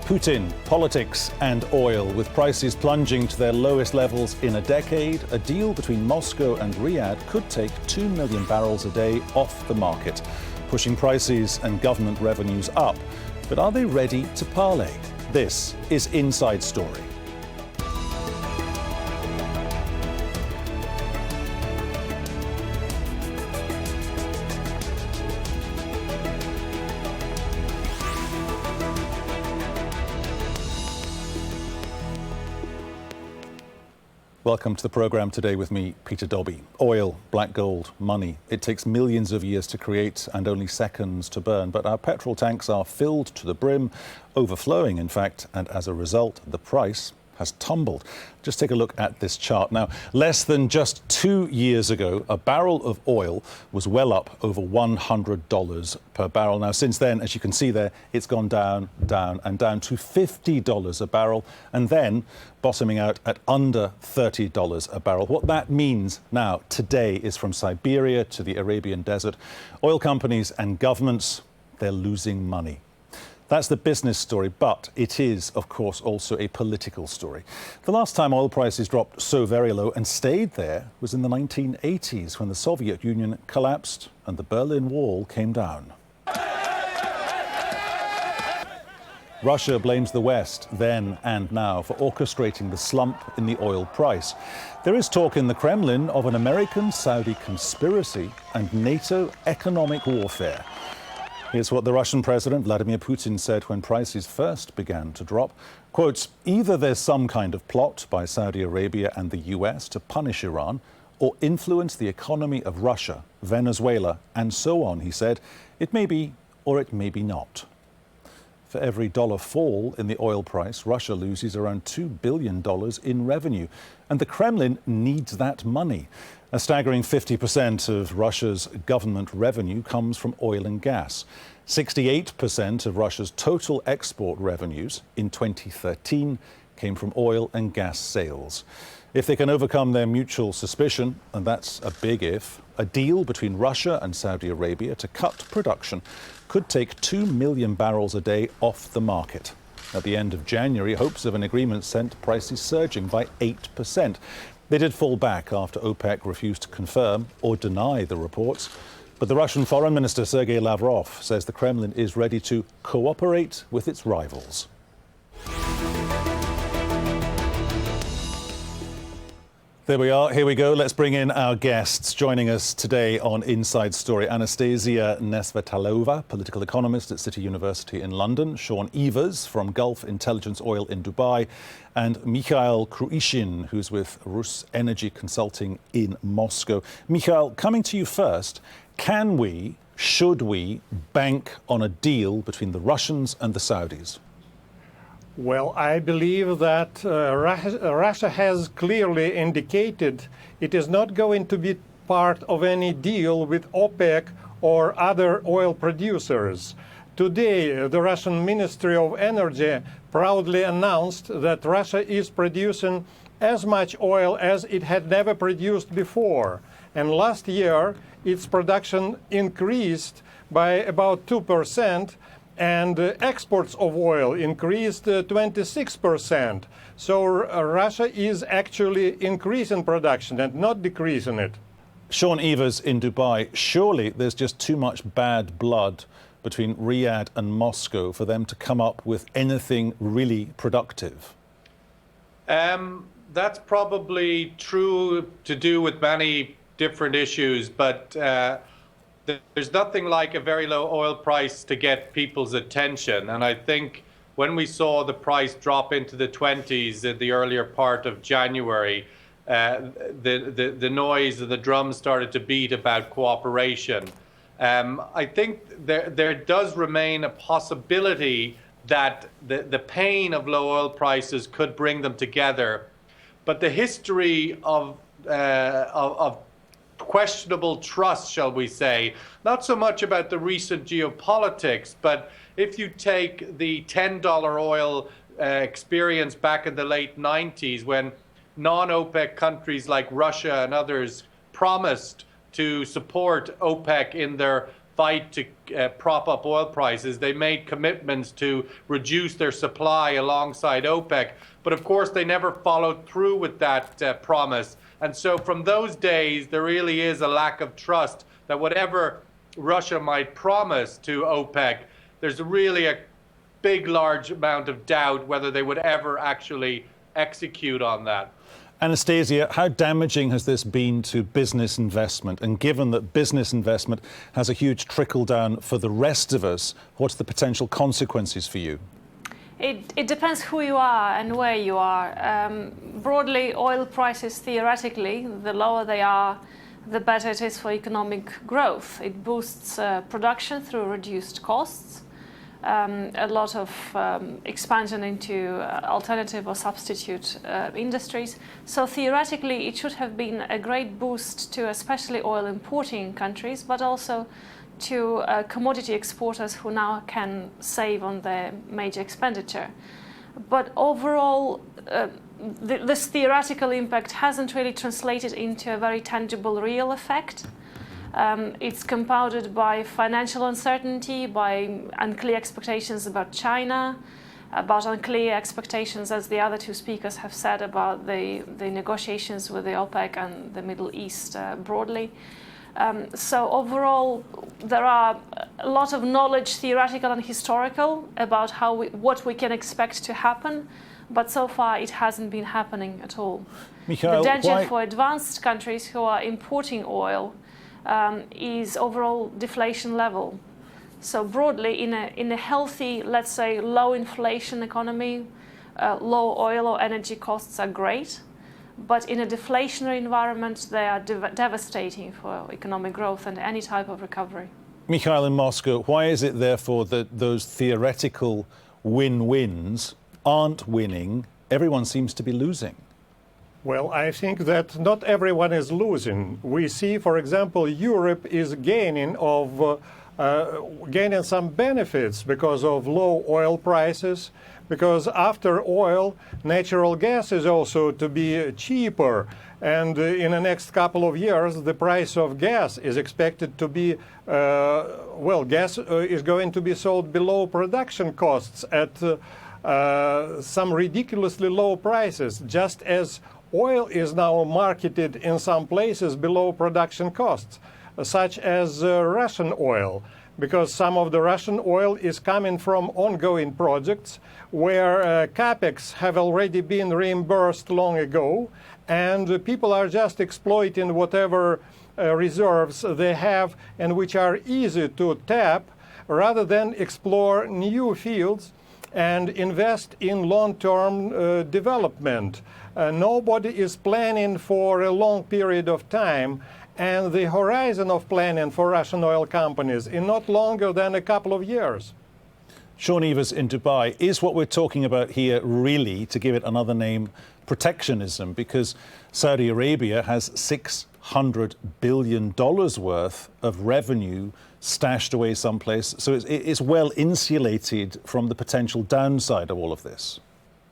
Putin, politics and oil. With prices plunging to their lowest levels in a decade, a deal between Moscow and Riyadh could take 2 million barrels a day off the market, pushing prices and government revenues up. But are they ready to parley? This is Inside Story. Welcome to the programme today with me, Peter Dobby. Oil, black gold, money. It takes millions of years to create and only seconds to burn. But our petrol tanks are filled to the brim, overflowing in fact, and as a result, the price has tumbled. Just take a look at this chart. Now, less than just 2 years ago, a barrel of oil was well up over $100 per barrel. Now, since then, as you can see there, it's gone down, down and down to $50 a barrel, and then bottoming out at under $30 a barrel. What that means now, today, is from Siberia to the Arabian desert, oil companies and governments, they're losing money. That's the business story, but it is, of course, also a political story. The last time oil prices dropped so very low and stayed there was in the 1980s, when the Soviet Union collapsed and the Berlin Wall came down. Russia blames the West then and now for orchestrating the slump in the oil price. There is talk in the Kremlin of an American-Saudi conspiracy and NATO economic warfare. Here's what the Russian President Vladimir Putin said when prices first began to drop. Quotes, either there's some kind of plot by Saudi Arabia and the US to punish Iran or influence the economy of Russia, Venezuela and so on, he said. It may be or it may be not. For every dollar fall in the oil price, Russia loses around $2 billion in revenue. And the Kremlin needs that money. A staggering 50% of Russia's government revenue comes from oil and gas. 68% of Russia's total export revenues in 2013 came from oil and gas sales. If they can overcome their mutual suspicion, and that's a big if, a deal between Russia and Saudi Arabia to cut production could take 2 million barrels a day off the market. At the end of January, hopes of an agreement sent prices surging by 8%. They did fall back after OPEC refused to confirm or deny the reports. But the Russian Foreign Minister Sergei Lavrov says the Kremlin is ready to cooperate with its rivals. There we are. Here we go. Let's bring in our guests. Joining us today on Inside Story, Anastasia Nesvetalova, political economist at City University in London, Sean Evers from Gulf Intelligence Oil in Dubai, and Mikhail Kruishin, who's with Rus Energy Consulting in Moscow. Mikhail, coming to you first, can we, should we, bank on a deal between the Russians and the Saudis? Well, I believe that Russia has clearly indicated it is not going to be part of any deal with OPEC or other oil producers. Today, the Russian Ministry of Energy proudly announced that Russia is producing as much oil as it had never produced before. And last year, its production increased by about 2%. And exports of oil increased 26%. So Russia is actually increasing production and not decreasing it. Sean Evers in Dubai, surely there's just too much bad blood between Riyadh and Moscow for them to come up with anything really productive. That's probably true to do with many different issues, but there's nothing like a very low oil price to get people's attention. And I think when we saw the price drop into the 20s in the earlier part of January, the noise of the drums started to beat about cooperation. I think there does remain a possibility that the pain of low oil prices could bring them together. But the history of questionable trust, shall we say, not so much about the recent geopolitics, but if you take the $10 oil experience back in the late 90s, when non-OPEC countries like Russia and others promised to support OPEC in their fight to prop up oil prices. They made commitments to reduce their supply alongside OPEC. But of course, they never followed through with that promise. And so from those days, there really is a lack of trust that whatever Russia might promise to OPEC, there's really a large amount of doubt whether they would ever actually execute on that. Anastasia, how damaging has this been to business investment? And given that business investment has a huge trickle down for the rest of us, what's the potential consequences for you? It depends who you are and where you are. Broadly, oil prices, theoretically, the lower they are, the better it is for economic growth. It boosts production through reduced costs. A lot of expansion into alternative or substitute industries. So theoretically, it should have been a great boost to especially oil importing countries, but also to commodity exporters who now can save on their major expenditure. But overall, this theoretical impact hasn't really translated into a very tangible real effect. It's compounded by financial uncertainty, by unclear expectations about China, about unclear expectations, as the other two speakers have said, about the negotiations with the OPEC and the Middle East broadly. So overall, there are a lot of knowledge, theoretical and historical, about what we can expect to happen, but so far it hasn't been happening at all. Mikhail, the danger for advanced countries who are importing oil is overall deflation level. So broadly, in a healthy, let's say, low inflation economy, low oil or energy costs are great. But in a deflationary environment, they are devastating for economic growth and any type of recovery. Mikhail, in Moscow, why is it therefore that those theoretical win-wins aren't winning? Everyone seems to be losing. Well, I think that not everyone is losing. We see, for example, Europe is gaining some benefits because of low oil prices, because after oil, natural gas is also to be cheaper. And in the next couple of years, the price of gas is expected to be, gas is going to be sold below production costs at some ridiculously low prices, just as oil is now marketed in some places below production costs, such as Russian oil, because some of the Russian oil is coming from ongoing projects where capex have already been reimbursed long ago, and people are just exploiting whatever reserves they have and which are easy to tap, rather than explore new fields and invest in long-term development. Nobody is planning for a long period of time, and the horizon of planning for Russian oil companies is not longer than a couple of years. Sean Evers in Dubai, is what we're talking about here really, to give it another name, protectionism? Because Saudi Arabia has $600 billion worth of revenue stashed away someplace, so it's well insulated from the potential downside of all of this.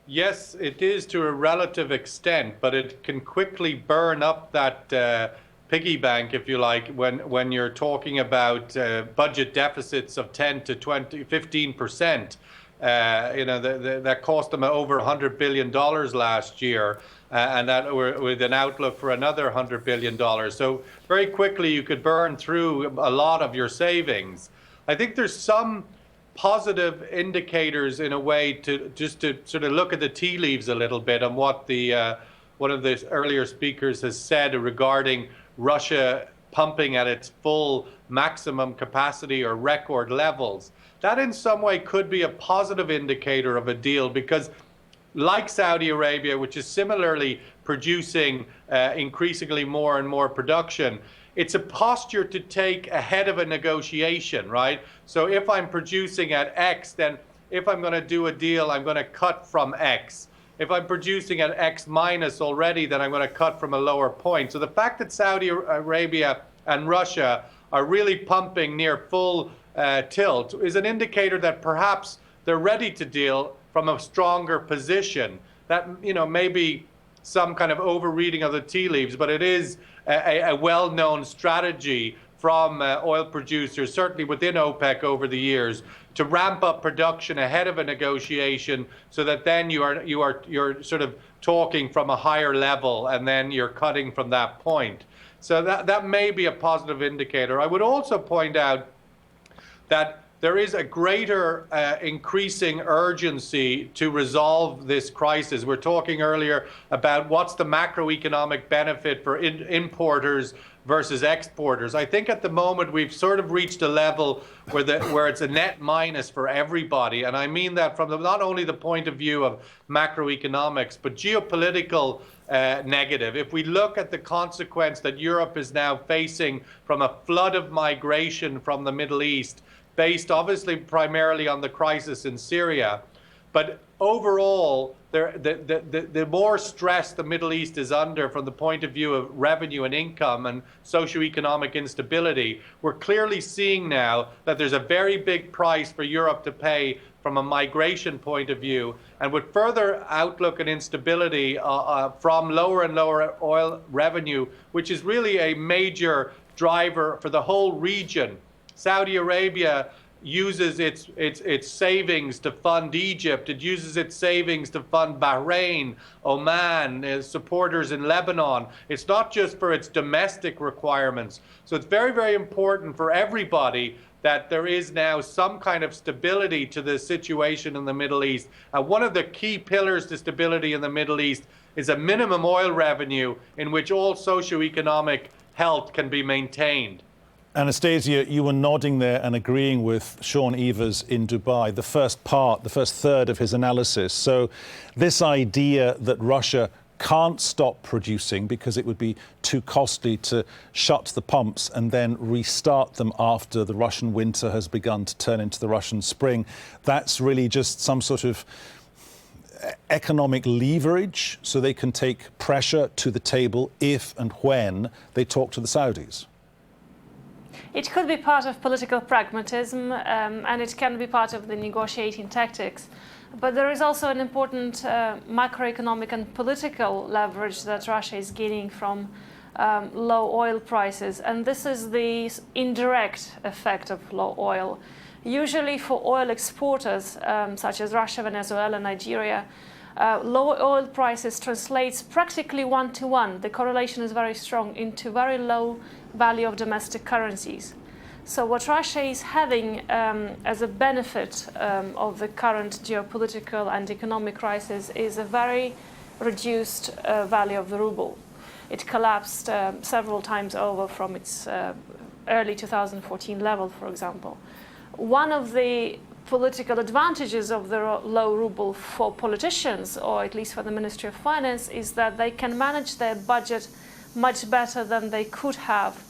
Yes, it is to a relative extent, but it can quickly burn up that piggy bank, if you like, when you're talking about budget deficits of 10 to 20, 15%. That cost them over $100 billion last year, and that with an outlook for another $100 billion. So very quickly you could burn through a lot of your savings. I think there's some positive indicators in a way to sort of look at the tea leaves a little bit on what one of the earlier speakers has said regarding Russia pumping at its full maximum capacity or record levels. That in some way could be a positive indicator of a deal, because like Saudi Arabia, which is similarly producing increasingly more and more production, it's a posture to take ahead of a negotiation, right? So if I'm producing at X, then if I'm going to do a deal, I'm going to cut from X. If I'm producing at X minus already, then I'm going to cut from a lower point. So the fact that Saudi Arabia and Russia are really pumping near full tilt is an indicator that perhaps they're ready to deal from a stronger position. That, maybe some kind of overreading of the tea leaves, but it is a well-known strategy from oil producers, certainly within OPEC over the years, to ramp up production ahead of a negotiation, so that then you're sort of talking from a higher level, and then you're cutting from that point. So that may be a positive indicator. I would also point out that there is a greater increasing urgency to resolve this crisis. We're talking earlier about what's the macroeconomic benefit for importers versus exporters. I think at the moment we've sort of reached a level where it's a net minus for everybody. And I mean that from not only the point of view of macroeconomics, but geopolitical negative. If we look at the consequence that Europe is now facing from a flood of migration from the Middle East, based obviously primarily on the crisis in Syria, but overall, the more stress the Middle East is under from the point of view of revenue and income and socioeconomic instability, we're clearly seeing now that there's a very big price for Europe to pay from a migration point of view. And with further outlook and instability from lower and lower oil revenue, which is really a major driver for the whole region. Saudi Arabia uses its savings to fund Egypt. It uses its savings to fund Bahrain, Oman, supporters in Lebanon. It's not just for its domestic requirements. So it's very, very important for everybody that there is now some kind of stability to the situation in the Middle East. One of the key pillars to stability in the Middle East is a minimum oil revenue in which all socioeconomic health can be maintained. Anastasia, you were nodding there and agreeing with Sean Evers in Dubai, the first third of his analysis. So this idea that Russia can't stop producing because it would be too costly to shut the pumps and then restart them after the Russian winter has begun to turn into the Russian spring, that's really just some sort of economic leverage so they can take pressure to the table if and when they talk to the Saudis. It could be part of political pragmatism, and it can be part of the negotiating tactics. But there is also an important macroeconomic and political leverage that Russia is gaining from low oil prices. And this is the indirect effect of low oil. Usually for oil exporters, such as Russia, Venezuela, Nigeria, low oil prices translates practically one-to-one. The correlation is very strong into very low value of domestic currencies. So what Russia is having as a benefit of the current geopolitical and economic crisis is a very reduced value of the ruble. It collapsed several times over from its early 2014 level, for example. One of the political advantages of the low ruble for politicians, or at least for the Ministry of Finance, is that they can manage their budget much better than they could have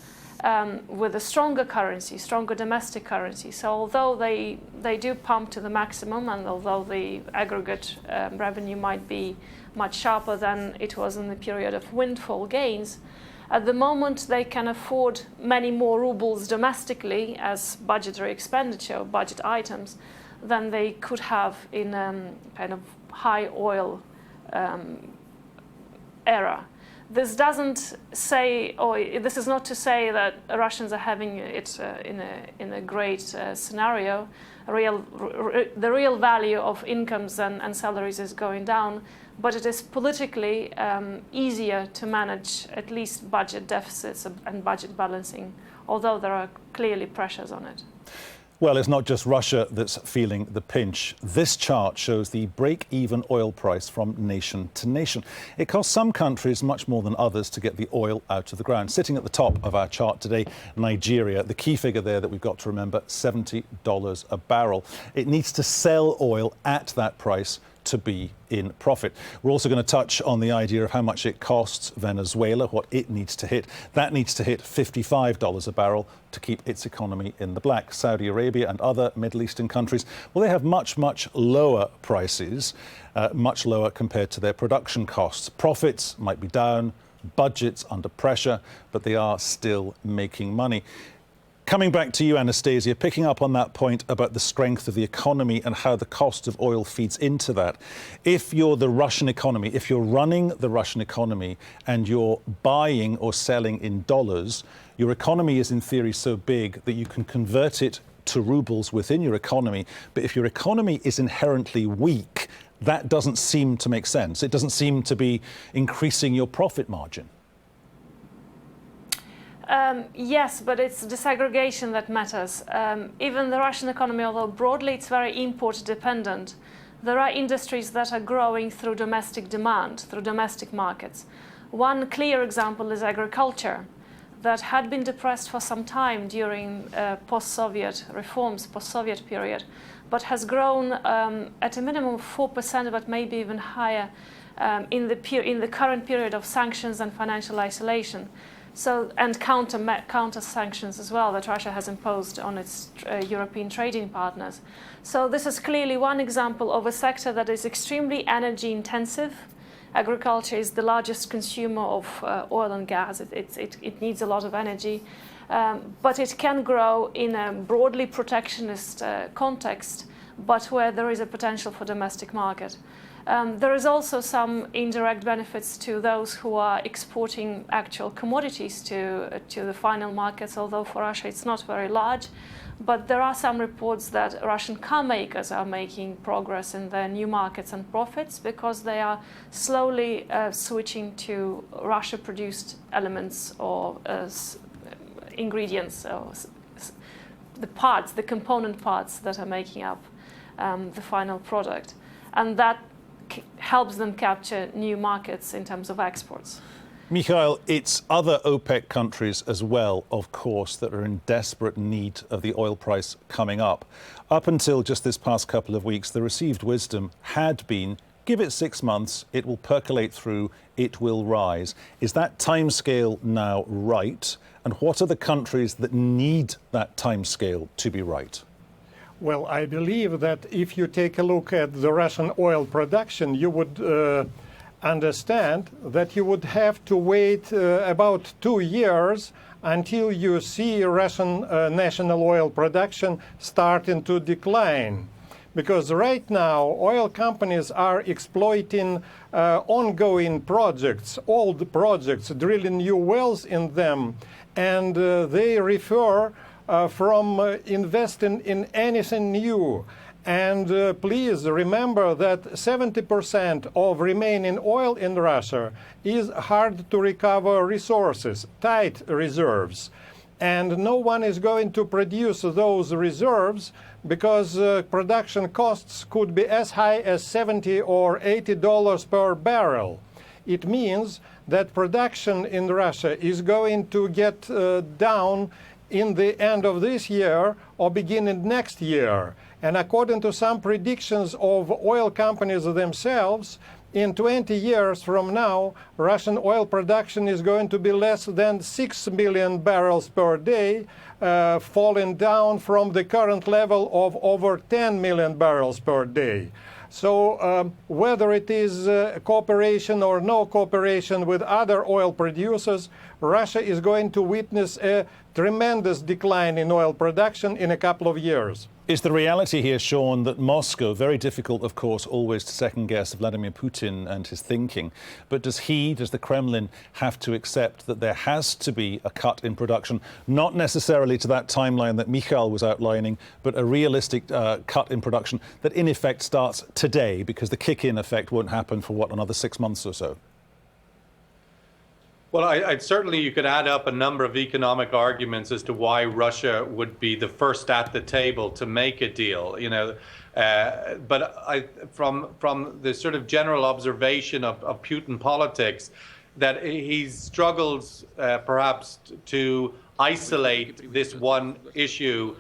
with a stronger currency, stronger domestic currency. So although they do pump to the maximum, and although the aggregate revenue might be much sharper than it was in the period of windfall gains, at the moment they can afford many more rubles domestically as budgetary expenditure, budget items, than they could have in kind of high oil era. This doesn't say, or this is not to say that Russians are having it in a great scenario. The real value of incomes and salaries is going down, but it is politically easier to manage at least budget deficits and budget balancing, although there are clearly pressures on it. Well, it's not just Russia that's feeling the pinch. This chart shows the break-even oil price from nation to nation. It costs some countries much more than others to get the oil out of the ground. Sitting at the top of our chart today, Nigeria. The key figure there that we've got to remember, $70 a barrel. It needs to sell oil at that price to be in profit. We're also going to touch on the idea of how much it costs Venezuela, what it needs to hit. That needs to hit $55 a barrel to keep its economy in the black. Saudi Arabia and other Middle Eastern countries, well, they have much, much lower prices, much lower compared to their production costs. Profits might be down, budgets under pressure, but they are still making money. Coming back to you, Anastasia, picking up on that point about the strength of the economy and how the cost of oil feeds into that. If you're the Russian economy, if you're running the Russian economy and you're buying or selling in dollars, your economy is in theory so big that you can convert it to rubles within your economy. But if your economy is inherently weak, that doesn't seem to make sense. It doesn't seem to be increasing your profit margin. Yes, but it's disaggregation that matters. Even the Russian economy, although broadly it's very import dependent, there are industries that are growing through domestic demand, through domestic markets. One clear example is agriculture, that had been depressed for some time during post-Soviet reforms, post-Soviet period, but has grown at a minimum of 4%, but maybe even higher in the current period of sanctions and financial isolation. So, and counter sanctions as well that Russia has imposed on its European trading partners. So this is clearly one example of a sector that is extremely energy intensive. Agriculture is the largest consumer of oil and gas. It needs a lot of energy, but it can grow in a broadly protectionist context, but where there is a potential for domestic market. There is also some indirect benefits to those who are exporting actual commodities to the final markets, although for Russia it's not very large. But there are some reports that Russian car makers are making progress in their new markets and profits because they are slowly switching to Russia-produced elements or ingredients, or the parts, the component parts that are making up the final product. And that helps them capture new markets in terms of exports. Mikhail, it's other OPEC countries as well, of course, that are in desperate need of the oil price coming up. Up until just this past couple of weeks, the received wisdom had been, give it 6 months, it will percolate through, it will rise. Is that timescale now right? And what are the countries that need that timescale to be right? Well, I believe that if you take a look at the Russian oil production, you would understand that you would have to wait about 2 years until you see Russian national oil production starting to decline. Because right now, oil companies are exploiting ongoing projects, old projects, drilling new wells in them, and they refer from investing in anything new. And please remember that 70% of remaining oil in Russia is hard to recover resources, tight reserves. And no one is going to produce those reserves because production costs could be as high as $70 or $80 per barrel. It means that production in Russia is going to get down in the end of this year or beginning next year. And according to some predictions of oil companies themselves, in 20 years from now, Russian oil production is going to be less than 6 million barrels per day, falling down from the current level of over 10 million barrels per day. So whether it is cooperation or no cooperation with other oil producers, Russia is going to witness a tremendous decline in oil production in a couple of years. Is the reality here, Sean, that Moscow, very difficult, of course, always to second-guess Vladimir Putin and his thinking, but does the Kremlin have to accept that there has to be a cut in production, not necessarily to that timeline that Mikhail was outlining, but a realistic cut in production that in effect starts today, because the kick-in effect won't happen for, what, another 6 months or so? Well, I'd certainly, you could add up a number of economic arguments as to why Russia would be the first at the table to make a deal, you know. But from the sort of general observation of Putin politics, that he struggles perhaps to isolate this one issue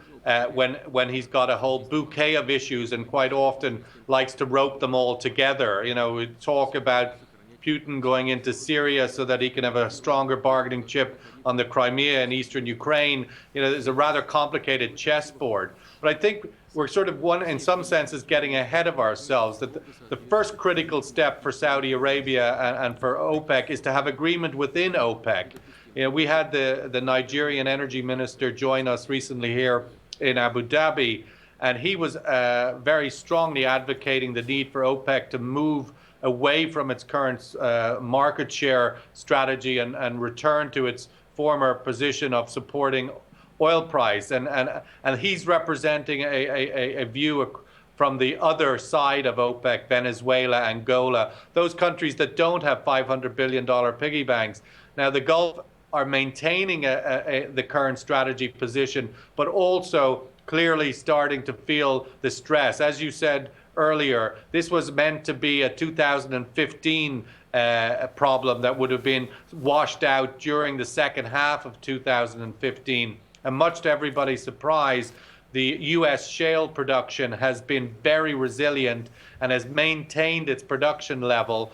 when he's got a whole bouquet of issues, and quite often likes to rope them all together. You know, we talk about Putin going into Syria so that he can have a stronger bargaining chip on the Crimea and eastern Ukraine. You know, there's a rather complicated chessboard. But I think we're sort of, in some senses, getting ahead of ourselves. That the first critical step for Saudi Arabia and for OPEC is to have agreement within OPEC. You know, we had the Nigerian energy minister join us recently here in Abu Dhabi, and he was very strongly advocating the need for OPEC to move away from its current market share strategy and return to its former position of supporting oil price. And he's representing a view from the other side of OPEC, Venezuela, Angola, those countries that don't have $500 billion piggy banks. Now, the Gulf are maintaining the current strategy position, but also clearly starting to feel the stress. As you said earlier, this was meant to be a 2015 problem that would have been washed out during the second half of 2015. And much to everybody's surprise, the U.S. shale production has been very resilient and has maintained its production level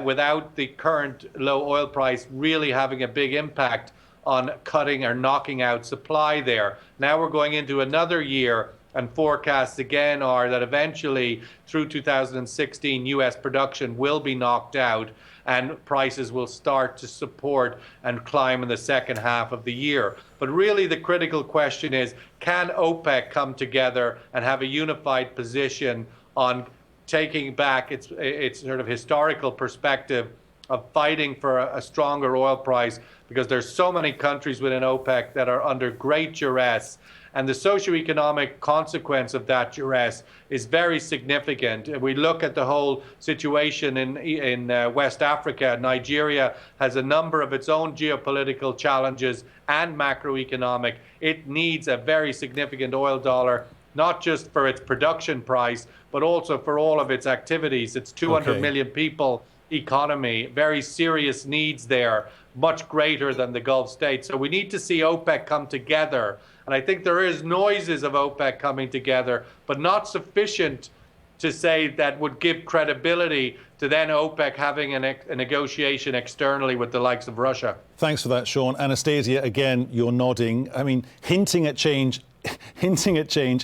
without the current low oil price really having a big impact on cutting or knocking out supply there. Now we're going into another year, and forecasts again are that eventually through 2016 U.S. production will be knocked out and prices will start to support and climb in the second half of the year. But really the critical question is, can OPEC come together and have a unified position on taking back its sort of historical perspective of fighting for a stronger oil price, because there's so many countries within OPEC that are under great duress, and the socioeconomic consequence of that duress is very significant. We look at the whole situation in West Africa. Nigeria has a number of its own geopolitical challenges and macroeconomic. It needs a very significant oil dollar, not just for its production price, but also for all of its activities. It's 200 million people economy, very serious needs there, much greater than the Gulf states. So we need to see OPEC come together. And I think there is noises of OPEC coming together, but not sufficient to say that would give credibility to then OPEC having a negotiation externally with the likes of Russia. Thanks for that, Sean. Anastasia, again, you're nodding. I mean, hinting at change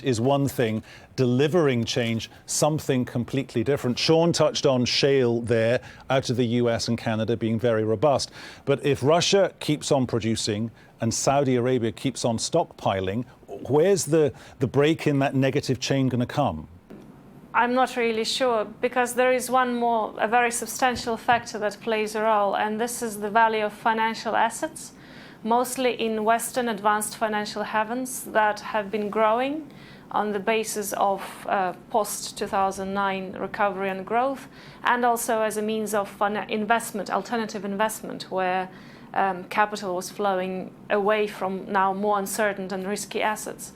is one thing, delivering change, something completely different. Sean touched on shale there, out of the US and Canada being very robust. But if Russia keeps on producing and Saudi Arabia keeps on stockpiling, where's the break in that negative chain going to come? I'm not really sure, because there is a very substantial factor that plays a role, and this is the value of financial assets, mostly in Western advanced financial havens that have been growing on the basis of post-2009 recovery and growth, and also as a means of investment, alternative investment, where capital was flowing away from now more uncertain and risky assets.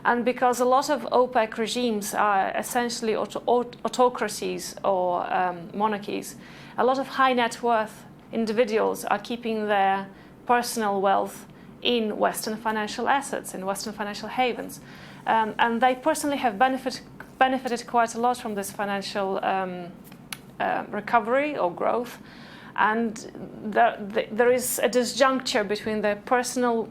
And because a lot of OPEC regimes are essentially autocracies or monarchies, a lot of high net worth individuals are keeping their personal wealth in Western financial assets, in Western financial havens. And they personally have benefited quite a lot from this financial recovery or growth. And there is a disjuncture between their personal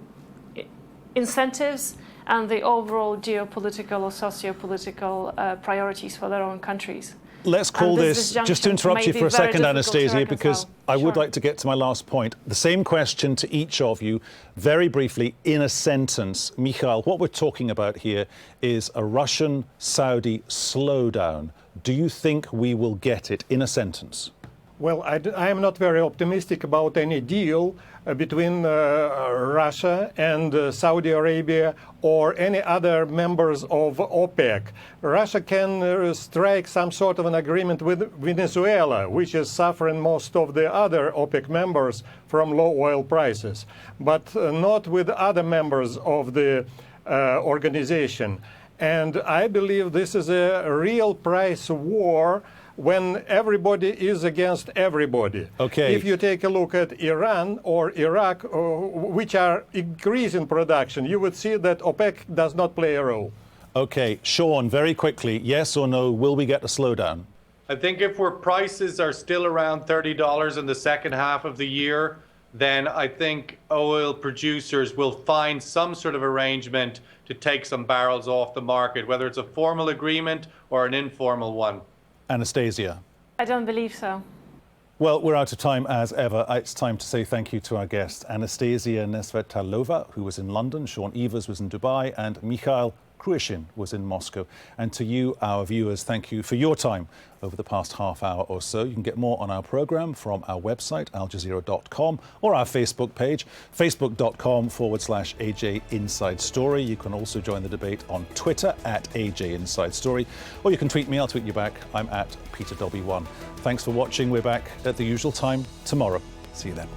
incentives and the overall geopolitical or socio-political priorities for their own countries. Let's call this, just to interrupt you for a second, Anastasia, because I would like to get to my last point. The same question to each of you, very briefly, in a sentence. Mikhail, what we're talking about here is a Russian-Saudi slowdown. Do you think we will get it in a sentence? Well, I am not very optimistic about any deal between Russia and Saudi Arabia or any other members of OPEC. Russia can strike some sort of an agreement with Venezuela, which is suffering most of the other OPEC members from low oil prices, but not with other members of the organization. And I believe this is a real price war when everybody is against everybody. Okay. If you take a look at Iran or Iraq, which are increasing production, you would see that OPEC does not play a role. Okay, Sean, very quickly, yes or no, will we get a slowdown? I think if prices are still around $30 in the second half of the year, then I think oil producers will find some sort of arrangement to take some barrels off the market, whether it's a formal agreement or an informal one. Anastasia. I don't believe so. Well, we're out of time as ever. It's time to say thank you to our guests, Anastasia Nesvetalova, who was in London, Sean Evers was in Dubai, and Mikhail Kruishin was in Moscow. And to you, our viewers, thank you for your time over the past half hour or so. You can get more on our programme from our website, aljazeera.com, or our Facebook page, facebook.com/AJ Inside Story. You can also join the debate on Twitter @AJ Inside Story, or you can tweet me, I'll tweet you back. I'm @PeterDobby1. Thanks for watching. We're back at the usual time tomorrow. See you then.